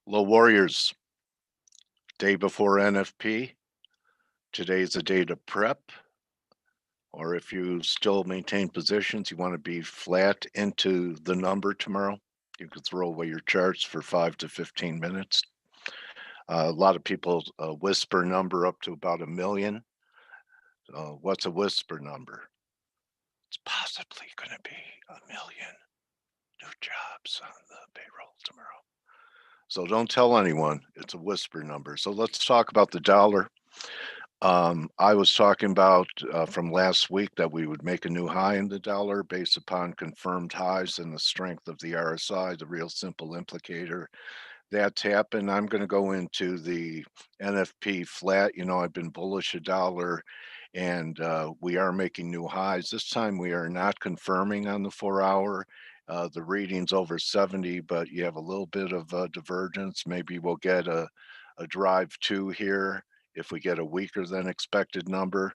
Hello, Warriors. Day before NFP. Today's the day to prep, or if you still maintain positions, you want to be flat into the number tomorrow. You could throw away your charts for 5 to 15 minutes. A lot of people whisper number up to about a million. What's a whisper number? It's possibly going to be a million new jobs on the payroll tomorrow. So don't tell anyone. It's a whisper number. So let's talk about the dollar. I was talking about from last week that we would make a new high in the dollar based upon confirmed highs and the strength of the RSI, the real simple implicator. That's happened. I'm going to go into the NFP flat. I've been bullish a dollar and we are making new highs. This time we are not confirming on the 4 hour. The reading's over 70, but you have a little bit of divergence. Maybe we'll get a drive two here if we get a weaker than expected number.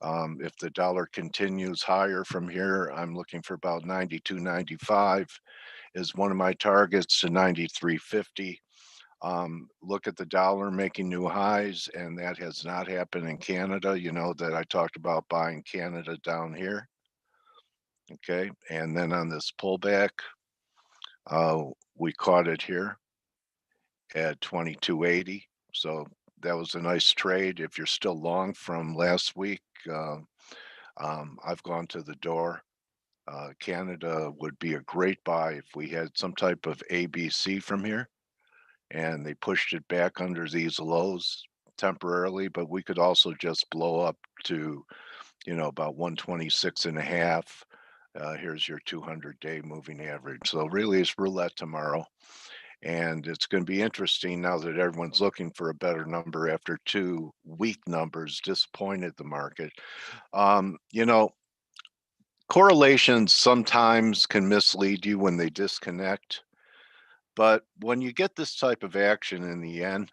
If the dollar continues higher from here, I'm looking for about 92.95 is one of my targets to 93.50. Look at the dollar making new highs, and that has not happened in Canada. You know that I talked about buying Canada down here. Okay, and then on this pullback, we caught it here at 22.80. So that was a nice trade. If you're still long from last week, I've gone to the door. Canada would be a great buy if we had some type of ABC from here and they pushed it back under these lows temporarily, but we could also just blow up to, about 126 and a half. Here's your 200-day moving average. So really it's roulette tomorrow. And it's going to be interesting now that everyone's looking for a better number after two weak numbers disappointed the market. Um, you know, Correlations sometimes can mislead you when they disconnect, but when you get this type of action in the end,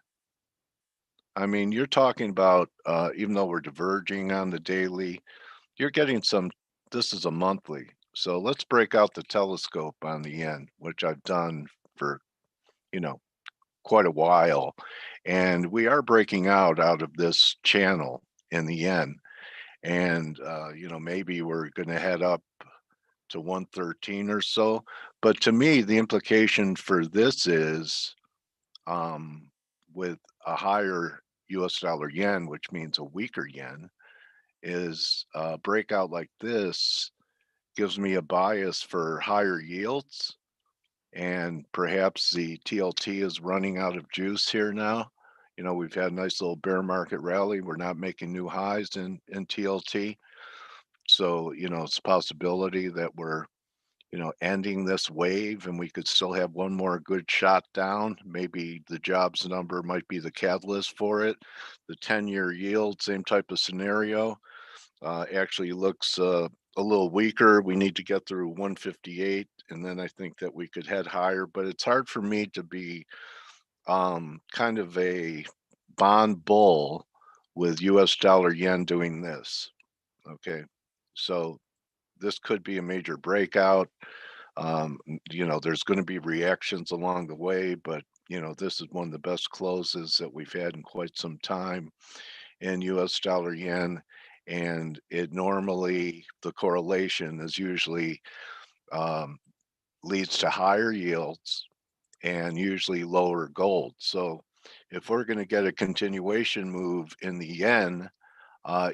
I mean, you're talking about even though we're diverging on the daily, you're getting some. This is a monthly, so let's break out the telescope on the end, which I've done for you know quite a while, and we are breaking out of this channel in the end, and maybe we're going to head up to 113 or so. But to me, the implication for this is um, with a higher US dollar yen, which means a weaker yen, is a breakout like this gives me a bias for higher yields. And perhaps the TLT is running out of juice here now. We've had a nice little bear market rally. We're not making new highs in TLT. So, it's a possibility that we're ending this wave and we could still have one more good shot down. Maybe the jobs number might be the catalyst for it. The 10-year yield, same type of scenario, actually looks a little weaker. We need to get through 158, and then I think that we could head higher. But it's hard for me to be kind of a bond bull with US dollar yen doing this. Okay. So this could be a major breakout. There's going to be reactions along the way, but this is one of the best closes that we've had in quite some time in US dollar yen. And it normally, the correlation is usually um, leads to higher yields and usually lower gold. So if we're going to get a continuation move in the yen,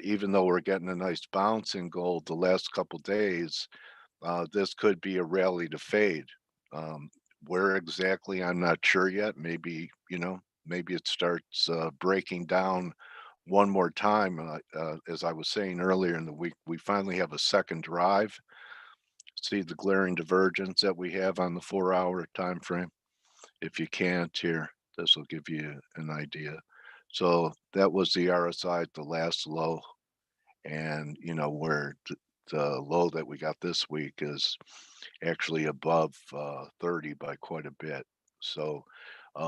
even though we're getting a nice bounce in gold the last couple days, this could be a rally to fade. Um, where exactly, I'm not sure yet. Maybe it starts breaking down one more time. As I was saying earlier in the week, we finally have a second drive. See the glaring divergence that we have on the 4 hour time frame. If you can't here, this will give you an idea. So that was the RSI at the last low, and where the low that we got this week is actually above 30 by quite a bit. So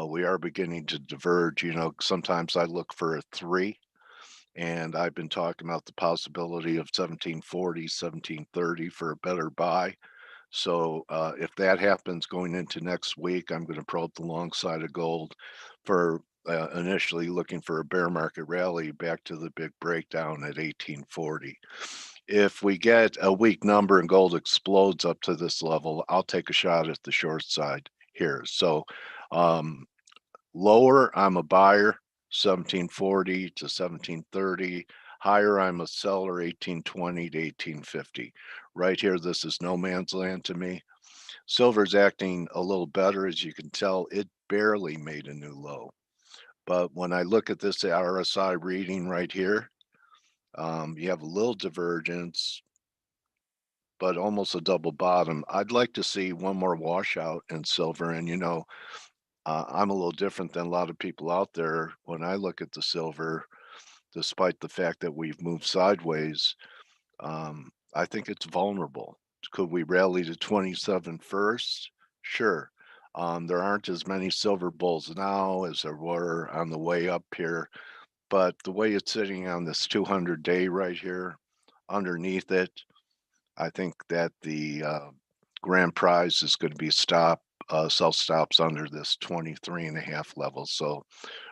we are beginning to diverge. Sometimes I look for a three, and I've been talking about the possibility of 1740, 1730 for a better buy. So if that happens going into next week, I'm going to probe the long side of gold for initially looking for a bear market rally back to the big breakdown at 1840. If we get a weak number and gold explodes up to this level, I'll take a shot at the short side here. So um, lower, I'm a buyer, 1740 to 1730. Higher, I'm a seller, 1820 to 1850. Right here, this is no man's land to me. Silver's acting a little better. As you can tell, it barely made a new low. But when I look at this RSI reading right here, you have a little divergence, but almost a double bottom. I'd like to see one more washout in silver. And, I'm a little different than a lot of people out there. When I look at the silver, despite the fact that we've moved sideways, I think it's vulnerable. Could we rally to 27 first? Sure. There aren't as many silver bulls now as there were on the way up here, but the way it's sitting on this 200-day right here, underneath it, I think that the grand prize is going to be sell stops under this 23.5 level. So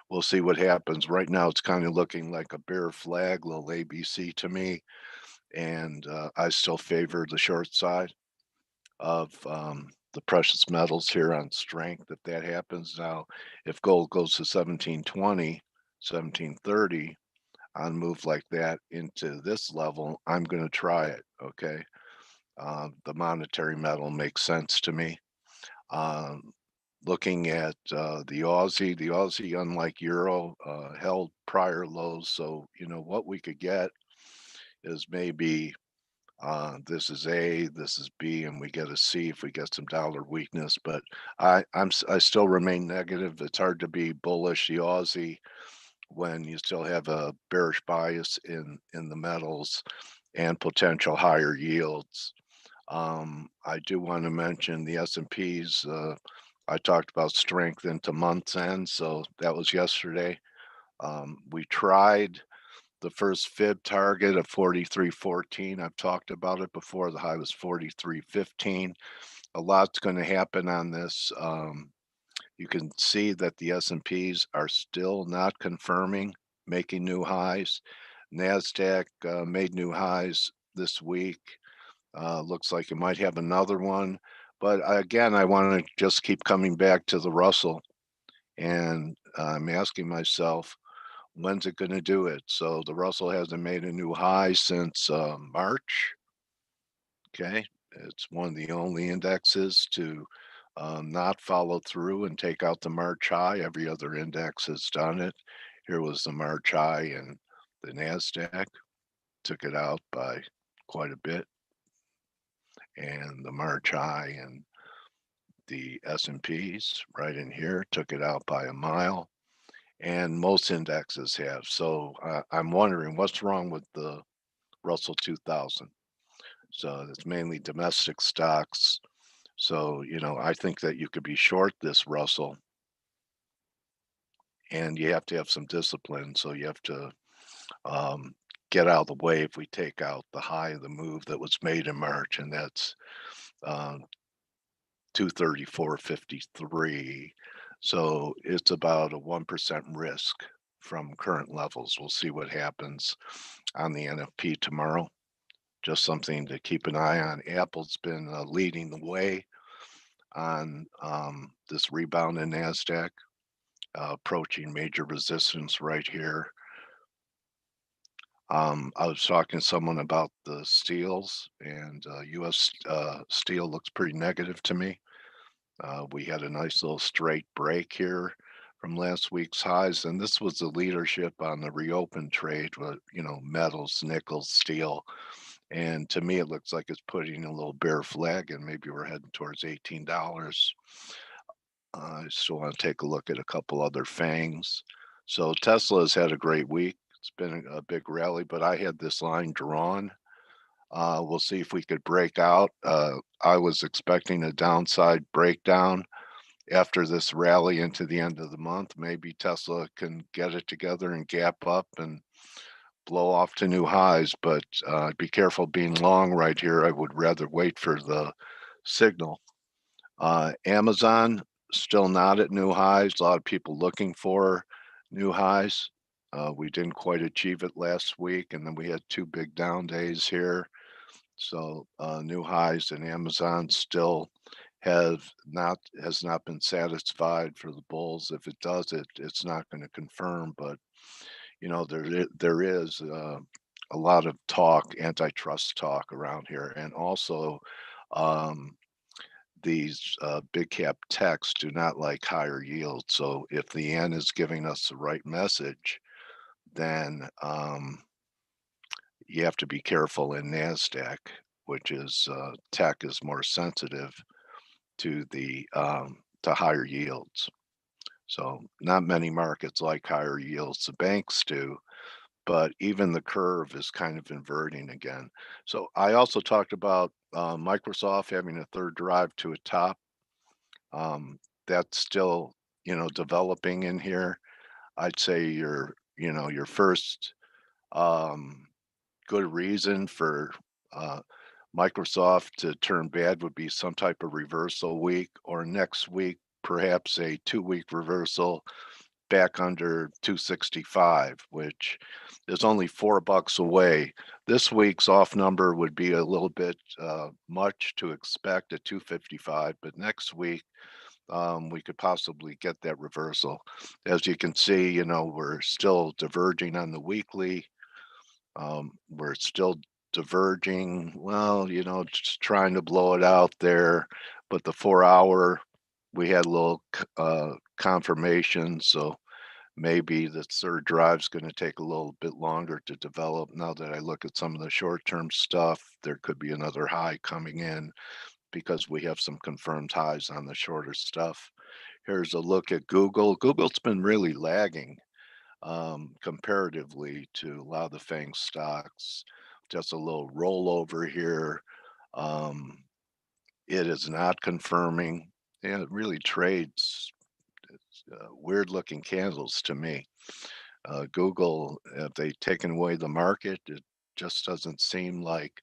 we'll see what happens. Right now, it's kind of looking like a bear flag, little ABC to me, and I still favor the short side of the precious metals here on strength if that happens. Now, if gold goes to 1720, 1730 on a move like that into this level, I'm going to try it. Okay. The monetary metal makes sense to me. Um, Looking at the Aussie, unlike Euro, held prior lows. So, what we could get is maybe this is A, this is B, and we get a C if we get some dollar weakness. But I still remain negative. It's hard to be bullish the Aussie when you still have a bearish bias in the metals and potential higher yields. I do want to mention the S&Ps. I talked about strength into month's end, so that was yesterday. We tried the first fib target of 43.14. I've talked about it before. The high was 43.15. A lot's going to happen on this. You can see that the S&Ps are still not confirming making new highs. Nasdaq made new highs this week. Looks like it might have another one. But again, I want to just keep coming back to the Russell. And I'm asking myself, when's it going to do it? So the Russell hasn't made a new high since March. Okay. It's one of the only indexes to not follow through and take out the March high. Every other index has done it. Here was the March high, and the Nasdaq took it out by quite a bit, and the March high and the S&Ps right in here took it out by a mile, and most indexes have. So I'm wondering what's wrong with the Russell 2000. So it's mainly domestic stocks. So, I think that you could be short this Russell, and you have to have some discipline. So you have to um, get out of the way if we take out the high of the move that was made in March, and that's um, 234.53. So it's about a 1% risk from current levels. We'll see what happens on the NFP tomorrow. Just something to keep an eye on. Apple's been leading the way on this rebound in NASDAQ, approaching major resistance right here. I was talking to someone about the steels, and U.S. Steel looks pretty negative to me. We had a nice little straight break here from last week's highs, and this was the leadership on the reopen trade with, metals, nickel, steel. And to me, it looks like it's putting a little bear flag, and maybe we're heading towards $18. I still want to take a look at a couple other fangs. So Tesla has had a great week. It's been a big rally, but I had this line drawn. We'll see if we could break out. I was expecting a downside breakdown after this rally into the end of the month. Maybe Tesla can get it together and gap up and blow off to new highs, but be careful being long right here. I would rather wait for the signal. Amazon still not at new highs. A lot of people looking for new highs. We didn't quite achieve it last week, and then we had two big down days here. So new highs, and Amazon still has not been satisfied for the bulls. If it does it, it's not going to confirm. But you know there is a lot of talk, antitrust talk around here, and also um, these big cap techs do not like higher yield. So if the yen is giving us the right message, then you have to be careful in Nasdaq, which is tech is more sensitive to the to higher yields. So not many markets like higher yields. The banks do, but even the curve is kind of inverting again. So I also talked about Microsoft having a third drive to a top. That's still, you know, developing in here. I'd say your first um, good reason for uh, Microsoft to turn bad would be some type of reversal week, or next week, perhaps a 2 week reversal back under 265, which is only $4 away. This week's off number would be a little bit much to expect at 255, but next week we could possibly get that reversal. As you can see, you know, we're still diverging on the weekly. We're still diverging. Well, you know, just trying to blow it out there. But the 4 hour, we had a little confirmation. So maybe the third drive's going to take a little bit longer to develop. Now that I look at some of the short term stuff, there could be another high coming in because we have some confirmed highs on the shorter stuff. Here's a look at Google. Google's been really lagging comparatively to a lot of the FANG stocks. Just a little rollover here. Um, it is not confirming. And it really trades weird looking candles to me. Google, have they taken away the market? It just doesn't seem like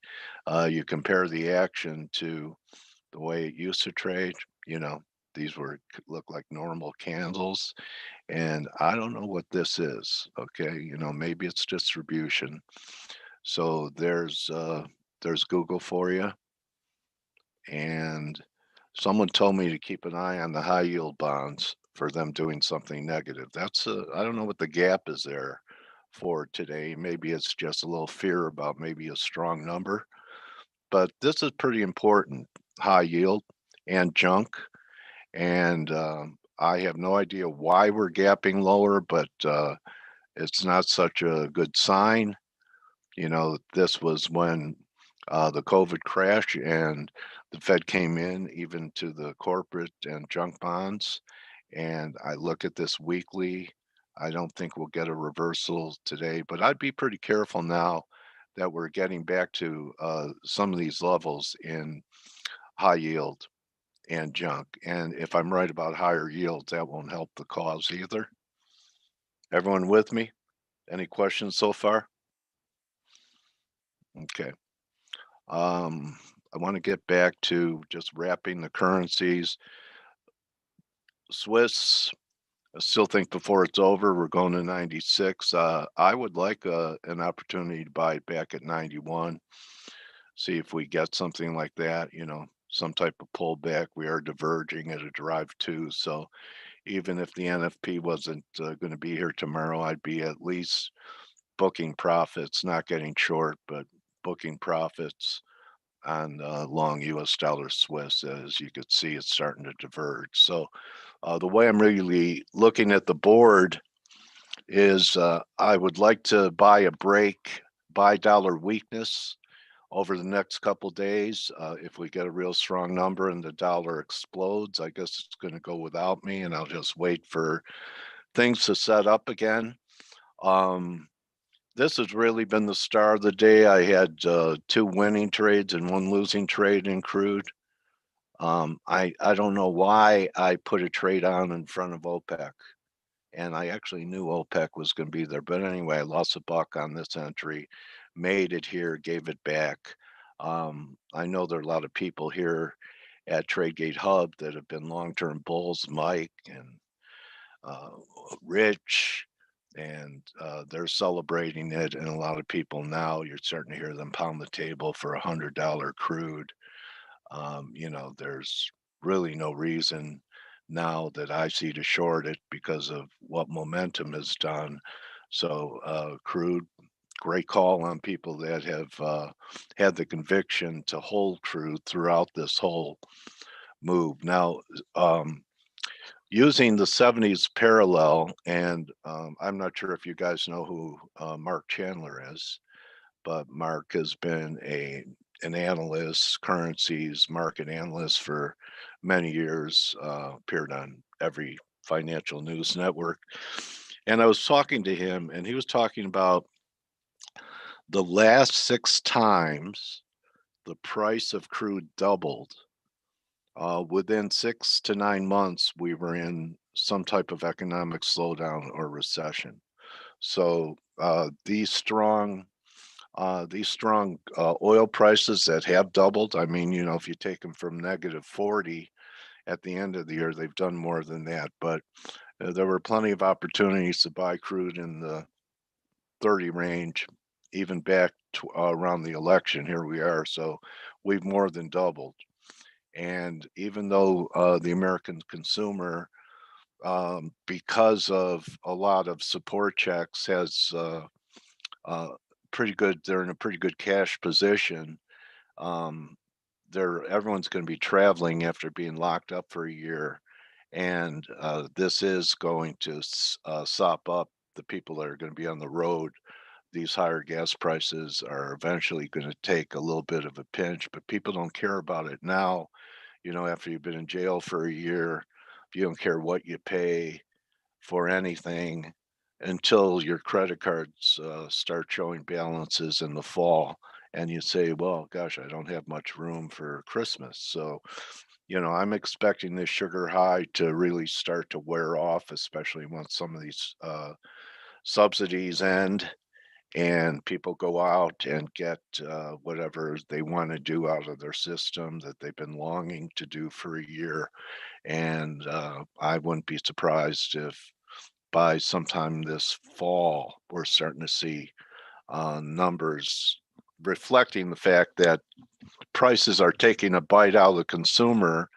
you compare the action to the way it used to trade. You know, these were look like normal candles, and I don't know what this is. Okay, you know, maybe it's distribution. So there's Google for you. And someone told me to keep an eye on the high yield bonds for them doing something negative. I don't know what the gap is there for today. Maybe it's just a little fear about maybe a strong number, but this is pretty important. High yield and junk. And I have no idea why we're gapping lower, but it's not such a good sign. You know, this was when the COVID crash and the Fed came in even to the corporate and junk bonds. And I look at this weekly. I don't think we'll get a reversal today, but I'd be pretty careful now that we're getting back to some of these levels in high yield and junk. And if I'm right about higher yields, that won't help the cause either. Everyone with me? Any questions so far? Okay. I want to get back to just wrapping the currencies. Swiss, I still think before it's over, we're going to 96. I would like an opportunity to buy it back at 91, see if we get something like that, you know, some type of pullback. We are diverging at a drive too. So even if the NFP wasn't going to be here tomorrow, I'd be at least booking profits, not getting short, but booking profits on long US dollar Swiss. As you could see, it's starting to diverge. So the way I'm really looking at the board is I would like to buy a break, buy dollar weakness over the next couple days. If we get a real strong number and the dollar explodes, I guess it's going to go without me, and I'll just wait for things to set up again. Um, this has really been the star of the day. I had two winning trades and one losing trade in crude. I don't know why I put a trade on in front of OPEC, and I actually knew OPEC was going to be there. But anyway, I lost $1 on this entry, made it here, gave it back. I know there are a lot of people here at Tradegate Hub that have been long-term bulls, Mike and uh, Rich, and they're celebrating it. And a lot of people now, you're starting to hear them pound the table for $100 crude. There's really no reason now that I see to short it because of what momentum has done. So, crude, great call on people that have had the conviction to hold crude throughout this whole move. Now, um, using the 70s parallel, and I'm not sure if you guys know who Mark Chandler is, but Mark has been an analyst, currencies market analyst for many years, appeared on every financial news network. And I was talking to him, and he was talking about the last 6 times the price of crude doubled. Within 6 to 9 months, we were in some type of economic slowdown or recession. So these strong oil prices that have doubled. I mean, if you take them from -40 at the end of the year, they've done more than that. But there were plenty of opportunities to buy crude in the 30 range, even back to around the election. Here we are. So we've more than doubled. And even though the American consumer, because of a lot of support checks, has uh, they're in a pretty good cash position. Um, everyone's going to be traveling after being locked up for a year, and this is going to sop up the people that are going to be on the road. These higher gas prices are eventually going to take a little bit of a pinch, but people don't care about it now. After you've been in jail for a year, you don't care what you pay for anything until your credit cards start showing balances in the fall. And you say, well, gosh, I don't have much room for Christmas. So, I'm expecting this sugar high to really start to wear off, especially once some of these subsidies end and people go out and get whatever they want to do out of their system that they've been longing to do for a year. And I wouldn't be surprised if by sometime this fall, we're starting to see numbers reflecting the fact that prices are taking a bite out of the consumer.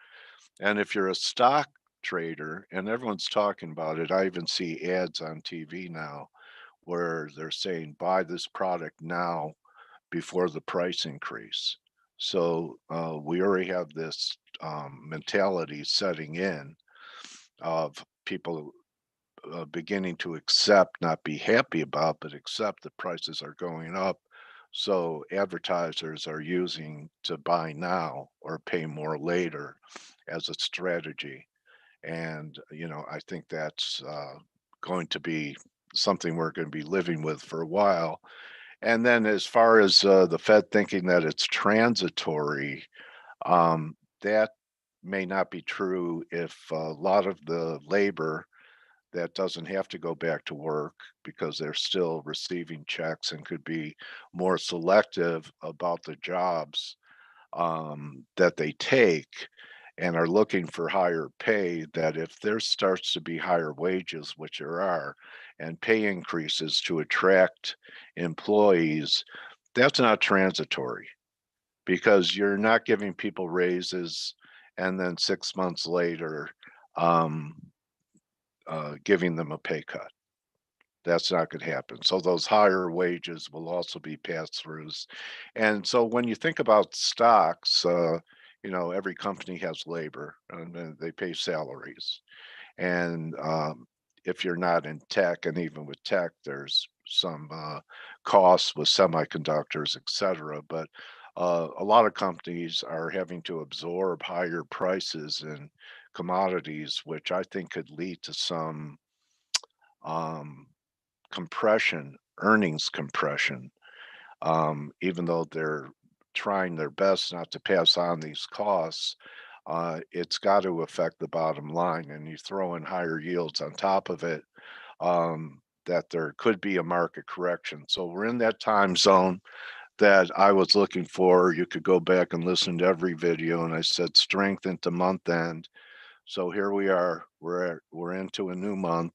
And if you're a stock trader, and everyone's talking about it, I even see ads on TV now where they're saying, buy this product now before the price increase. So we already have this mentality setting in of people beginning to accept, not be happy about, but accept that prices are going up. So advertisers are using to buy now or pay more later as a strategy. And, I think that's going to be something we're going to be living with for a while. And then as far as the Fed thinking that it's transitory, that may not be true if a lot of the labor that doesn't have to go back to work because they're still receiving checks and could be more selective about the jobs that they take and are looking for higher pay, that if there starts to be higher wages, which there are, and pay increases to attract employees, that's not transitory because you're not giving people raises and then 6 months later um, giving them a pay cut. That's not going to happen. So those higher wages will also be pass-throughs. And so when you think about stocks, every company has labor and they pay salaries. And if you're not in tech, and even with tech, there's some costs with semiconductors, et cetera. But a lot of companies are having to absorb higher prices in commodities, which I think could lead to some um, compression, earnings compression, even though they're trying their best not to pass on these costs. It's got to affect the bottom line, and you throw in higher yields on top of it. That there could be a market correction. So we're in that time zone that I was looking for. You could go back and listen to every video, and I said strength into month end. So here we are. We're into a new month.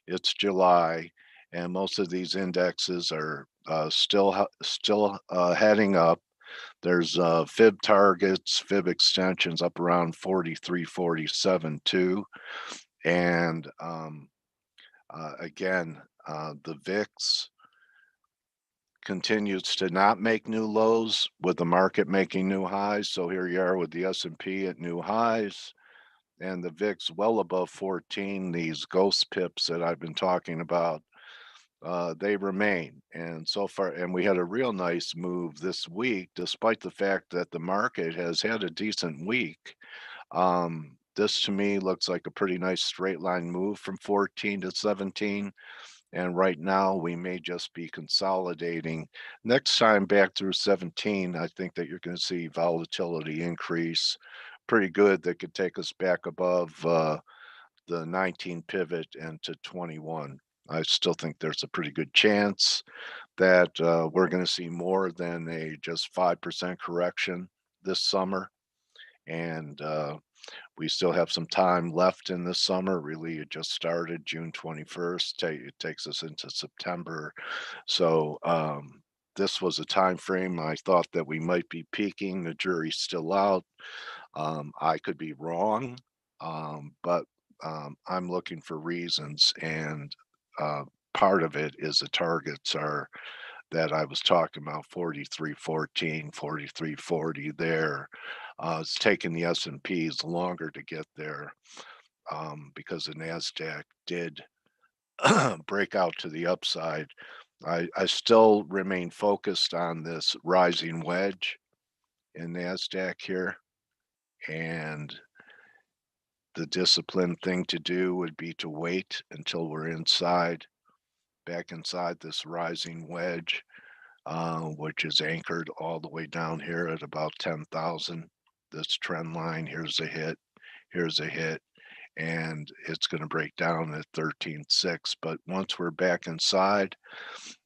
It's July, and most of these indexes are still heading up. There's fib targets, fib extensions up around 43, 47 too. And again, the VIX continues to not make new lows with the market making new highs. So here you are with the S&P at new highs and the VIX well above 14. These ghost pips that I've been talking about, they remain. And so far, and we had a real nice move this week, despite the fact that the market has had a decent week. This to me looks like a pretty nice straight line move from 14 to 17. And right now we may just be consolidating. Next time back through 17, I think that you're going to see volatility increase pretty good. That could take us back above the 19 pivot and to 21. I still think there's a pretty good chance that we're going to see more than a just 5% correction this summer. And we still have some time left in the summer. Really, it just started June 21st. It takes us into September. So this was a time frame I thought that we might be peaking. The jury's still out. I could be wrong, but I'm looking for reasons, and uh, part of it is the targets are that I was talking about 43.14, 43.40 there. It's taken the S&Ps longer to get there because the Nasdaq did break out to the upside. I still remain focused on this rising wedge in Nasdaq here, and the disciplined thing to do would be to wait until we're back inside this rising wedge, which is anchored all the way down here at about 10,000. This trend line, here's a hit, and it's going to break down at 13.6. But once we're back inside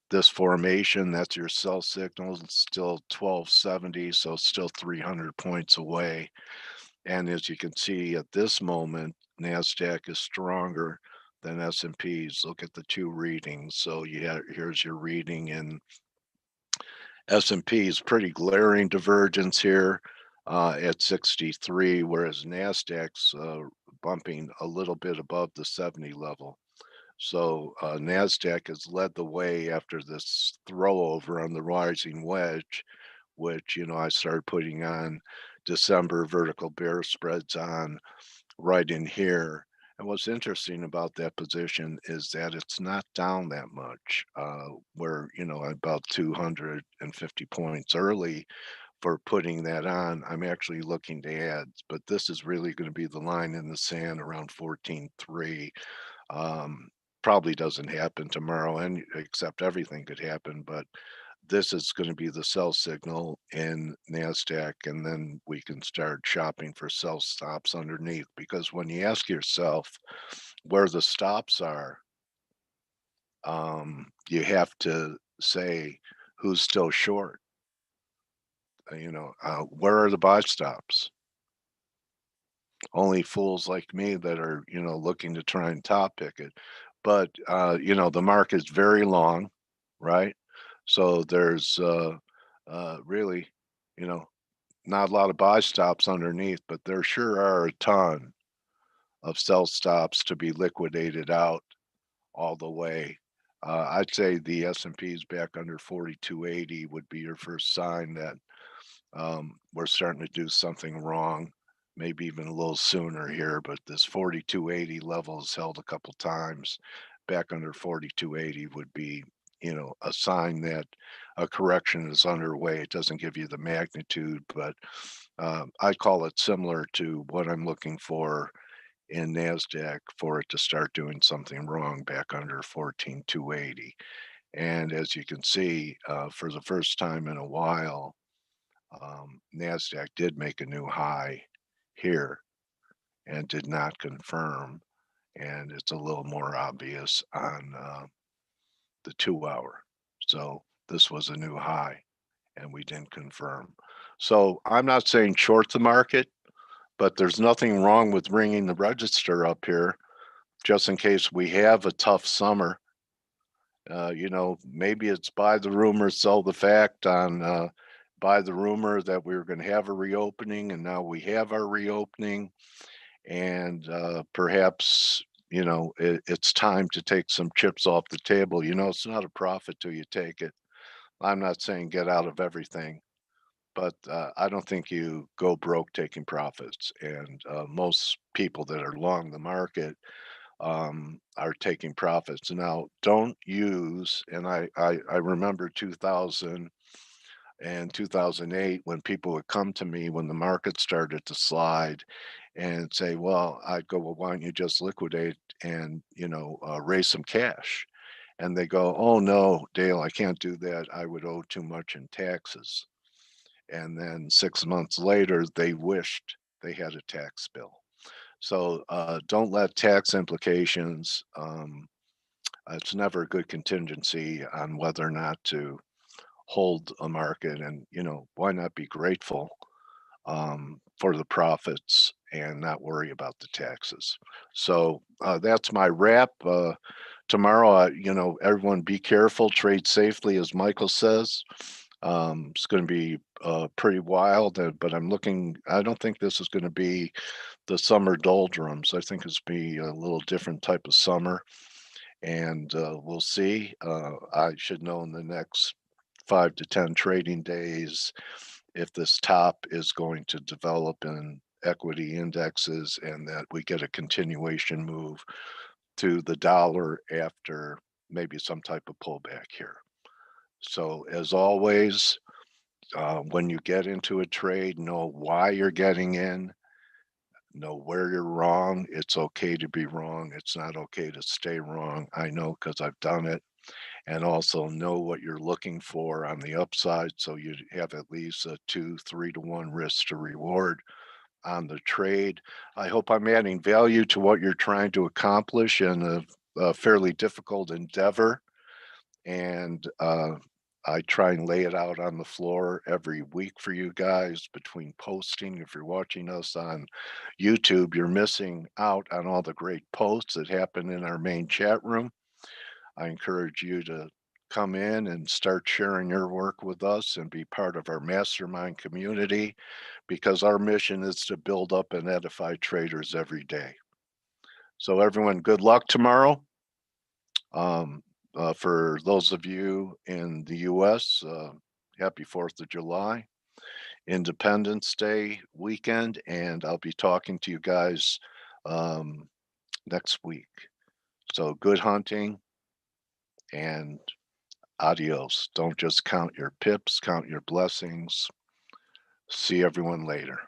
this formation, that's your sell signal. It's still 1270, so still 300 points away. And as you can see at this moment, NASDAQ is stronger than S&Ps. Look at the two readings. So here's your reading in S&P's pretty glaring divergence here at 63, whereas NASDAQ's bumping a little bit above the 70 level. So NASDAQ has led the way after this throwover on the rising wedge, which, I started putting on December vertical bear spreads on right in here. And what's interesting about that position is that it's not down that much. We're, about 250 points early for putting that on. I'm actually looking to add, but this is really going to be the line in the sand around 14.3. Probably doesn't happen tomorrow, and except everything could happen, but this is going to be the sell signal in NASDAQ, and then we can start shopping for sell stops underneath. Because when you ask yourself where the stops are, you have to say who's still short. Where are the buy stops? Only fools like me that are, looking to try and top pick it. But, the market's very long, right? So there's really, you know, not a lot of buy stops underneath, but there sure are a ton of sell stops to be liquidated out all the way. I'd say the S&P's back under 4280 would be your first sign that we're starting to do something wrong, maybe even a little sooner here, but this 4280 level is held a couple times. Back under 4280 would be, a sign that a correction is underway. It doesn't give you the magnitude, but I call it similar to what I'm looking for in NASDAQ for it to start doing something wrong back under 14,280. And as you can see, for the first time in a while, NASDAQ did make a new high here and did not confirm. And it's a little more obvious on the 2 hour. So this was a new high. and we didn't confirm. So I'm not saying short the market, but there's nothing wrong with ringing the register up here just in case we have a tough summer. Maybe it's buy the rumor, sell the fact on buy the rumor that we were going to have a reopening, and now we have our reopening, and perhaps it's time to take some chips off the table. It's not a profit till you take it. I'm not saying get out of everything, but I don't think you go broke taking profits. And most people that are long the market are taking profits. Now, don't use, and I remember 2000 and 2008 when people would come to me when the market started to slide and say, well, I'd go, well, why don't you just liquidate and, raise some cash? And they go, oh, no, Dale, I can't do that. I would owe too much in taxes. And then 6 months later, they wished they had a tax bill. So don't let tax implications, it's never a good contingency on whether or not to hold a market. And, why not be grateful for the profits and not worry about the taxes? So that's my wrap. Tomorrow, everyone be careful, trade safely, as Michael says. It's going to be pretty wild, but I don't think this is going to be the summer doldrums. I think it's be a little different type of summer, and we'll see. I should know in the next 5 to 10 trading days if this top is going to develop in equity indexes and that we get a continuation move to the dollar after maybe some type of pullback here. So, as always, when you get into a trade, know why you're getting in, know where you're wrong. It's okay to be wrong. It's not okay to stay wrong. I know because I've done it. And also know what you're looking for on the upside so you have at least a 2, 3 to 1 risk to reward on the trade. I hope I'm adding value to what you're trying to accomplish in a fairly difficult endeavor. And I try and lay it out on the floor every week for you guys between posting. If you're watching us on YouTube, you're missing out on all the great posts that happen in our main chat room. I encourage you to come in and start sharing your work with us and be part of our mastermind community because our mission is to build up and edify traders every day. So, everyone, good luck tomorrow. For those of you in the US, happy 4th of July, Independence Day weekend, and I'll be talking to you guys next week. So, good hunting and adios. Don't just count your pips, count your blessings. See everyone later.